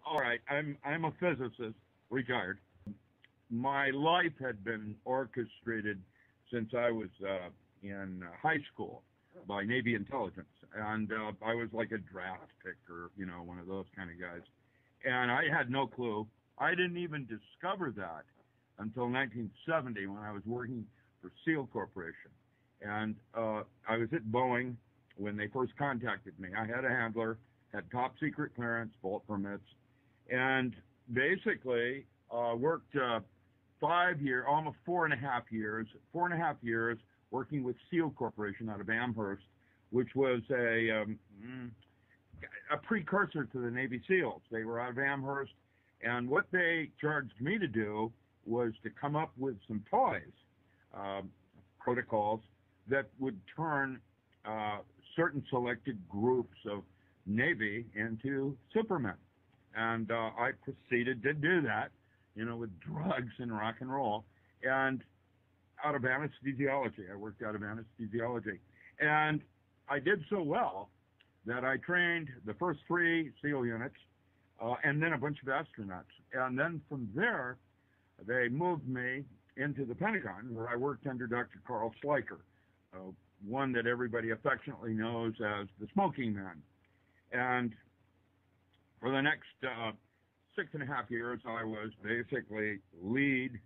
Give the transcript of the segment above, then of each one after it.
All right, I'm a physicist, retired. My life had been orchestrated since I was in high school by Navy intelligence, and I was like a draft picker, one of those kind of guys. And I had no clue. I didn't even discover that until 1970 when I was working for SEAL Corporation, and I was at Boeing when they first contacted me. I had a handler, had top secret clearance, bolt permits, and basically worked 5 years, almost 4.5 years working with SEAL Corporation out of Amherst, which was a precursor to the Navy SEALs. They were out of Amherst, and what they charged me to do was to come up with some toys, protocols that would turn certain selected groups of Navy into Supermen. And I proceeded to do that, with drugs and rock and roll. And out of anesthesiology, I worked out of anesthesiology. And I did so well that I trained the first 3 SEAL units and then a bunch of astronauts. And then from there, they moved me into the Pentagon, where I worked under Dr. Carl Schleicher, one that everybody affectionately knows as the Smoking Man. And for the next 6.5 years, I was basically lead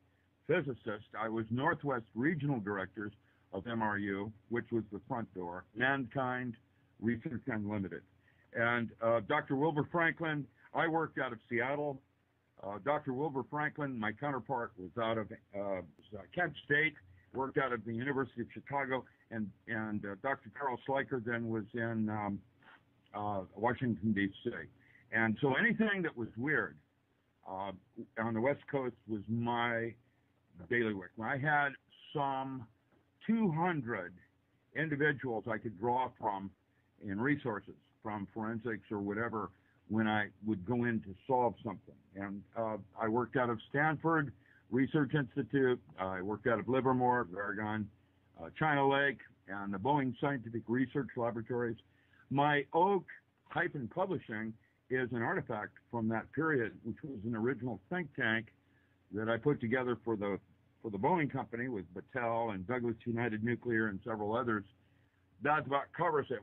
physicist. I was Northwest Regional Director of MRU, which was the front door, Mankind Research Unlimited. And Dr. Wilbur Franklin, I worked out of Seattle. Dr. Wilbur Franklin, my counterpart, was out of Kent State, worked out of the University of Chicago, and Dr. Carl Schleicher then was in Washington, D.C. And so anything that was weird on the West Coast was my bailiwick. I had some 200 individuals I could draw from in resources, from forensics or whatever, when I would go in to solve something. And I worked out of Stanford Research Institute. I worked out of Livermore, Oregon, China Lake, and the Boeing Scientific Research Laboratories. My Oak-Publishing is an artifact from that period, which was an original think tank that I put together for the Boeing company with Battelle and Douglas United Nuclear and several others. That about covers it.